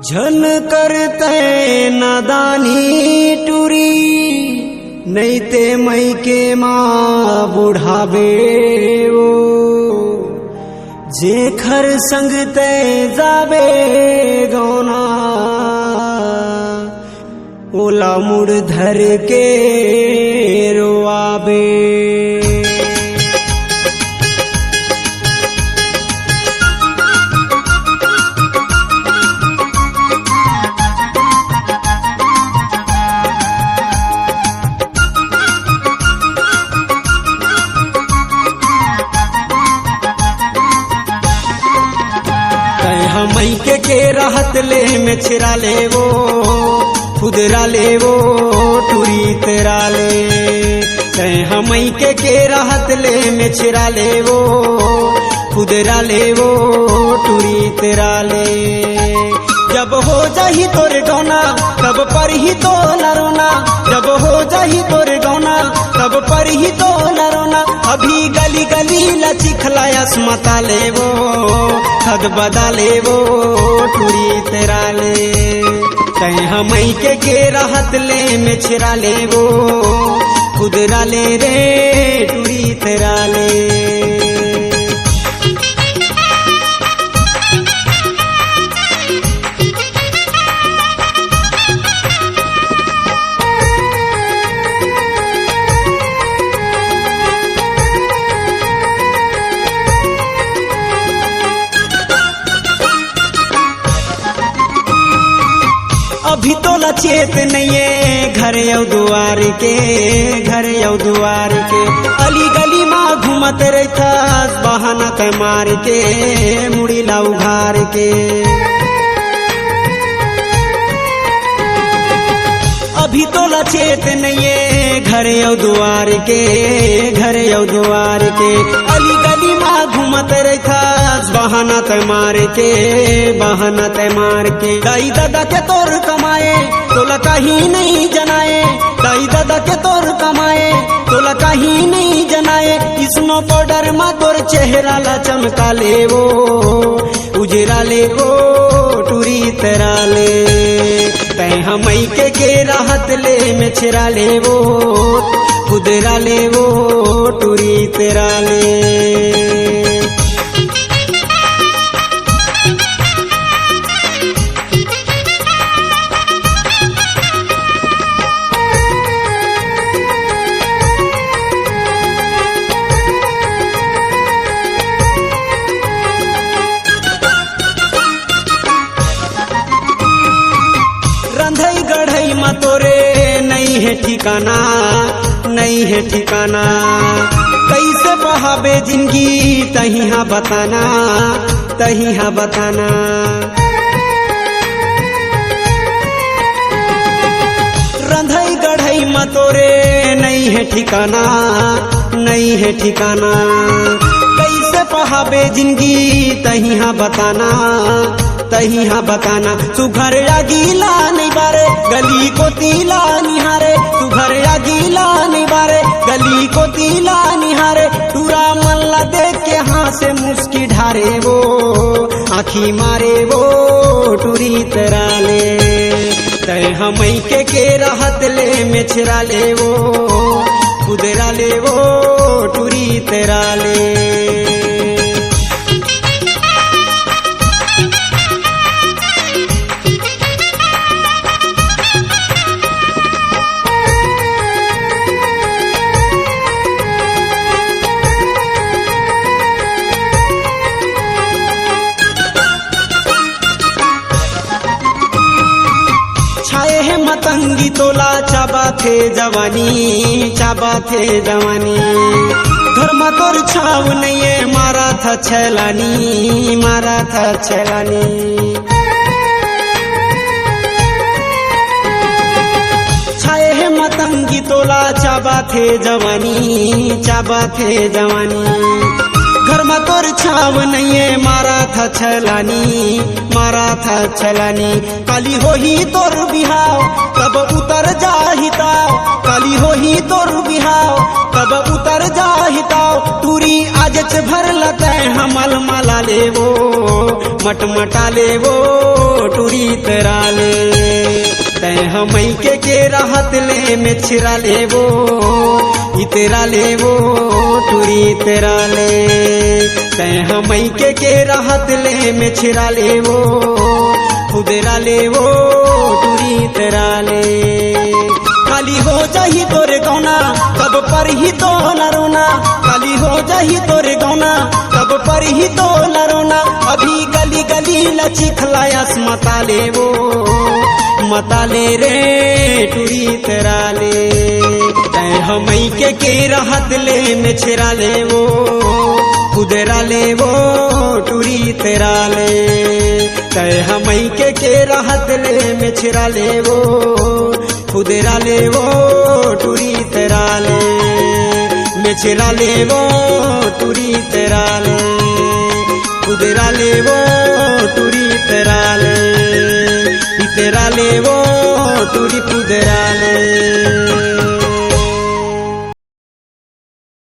झन करते नादानी टूरी नहीं ते मई के माँ बुढ़ावे वो जे खर संग ते जावे गौना ओला मुड़ धर के रोआबे। मई के राहत ले में छिरा ले वो खुदरा ले वो टूरी तेरा ले मई के राहत ले में छिरा ले वो खुदरा ले वो टूरी तेरा ले। जब हो जाही तोर गौना तब पर ही तो न रोना, जब हो जाही तोर गौना तब पर ही तो न रोना। अभी गली गली लची खलाया स्मता ले वो खद बदा ले वो टूरी तेरा ले। कहीं मई के राहत ले में छिरा ले वो खुदरा ले रे टूरी तेरा ले। अभी तो लचेत नहीं है घर यौ दुआर के, घर यौ दुआर के। अली गली माँ घूमत रहता बहाना ते मार के मुड़ी ला उघार के। अभी तो लचेत नहीं है घर यौ दुआर के, घर यौ दुआर के। अली गली माँ घूमत रहता बहाना ते मार के, बहाना ते मार के। दाई दादा के तोर कमाए तोला कहीं नहीं जनाए, दाई दादा के तोर कमाए तोला कहीं नहीं जनाए। स्नो पाउडर मा तोर चेहरा ला चमका ले वो उजरा ले वो टूरी तेरा ले। तैं मई के राहत ले में छिरा ले वो खुदरा ले वो टूरी तेरा ले। रंधई गढ़ई मा तोरे नहीं है ठिकाना, नहीं है ठिकाना। कैसे बहावे जिंदगी तही हाँ बताना, तही हाँ बताना। रंधई गढ़ई मा तोरे नहीं है ठिकाना, नहीं है ठिकाना। कैसे बहावे जिंदगी तही हाँ बताना, तही हाँ बताना। सुघर या गीला नहीं बारे गली को तीला निहारे, सुघर या गीला नहीं बारे गली को तीला निहारे। टूरा मल्ला देख के हाँ से मुस्की ढारे वो आँखी मारे वो टूरी तेरा ले। तैं मई के राहत ले में छिरा ले वो खुदरा ले वो टूरी तेरा ले। मतंगी तोला चाबा थे जवानी, चाबा थे जवानी। घर में तोर छाव नहीं है मारा था छैलानी, मारा था छैलानी। छाए है मतंगी तोला चाबा थे जवानी, चाबा थे जवानी। घर में तोर छाव नहीं है मारा था छैलानी, मारा था छैलानी। काली हो ही तोर बिहाव तब उतर जाहिताव, काली हो ही तोर बिहाव तब उतर जाहिताव। टूरी आज भर लते हमल माला ले वो मटमटा ले वो टूरी तेरा ले तै हमई के राहत ले में छिरा ले वो इतरा ले वो टूरी तेरा ले तै हमई के राहत ले में छिरा ले वो खुदरा ले वो टूरी तेरा ले खाली हो जाही तोरे गौना कब पर ही तो न रोना खाली हो जाही तोरे गौना कब पर ही तो न रोना अभी गली गली लची खलायास मता ले रे टूरी तेरा ले तै हमई के राहत ले में छिरा ले वो खुदरा ले वो टूरी तेरा ले तै हमई के राहत ले में छिरा ले वो खुदरा ले वो टूरी तेरा ले में छिरा ले वो टूरी तेरा ले खुदरा ले वो टूरी तेरा ले तेरा ले वो टूरी खुदरा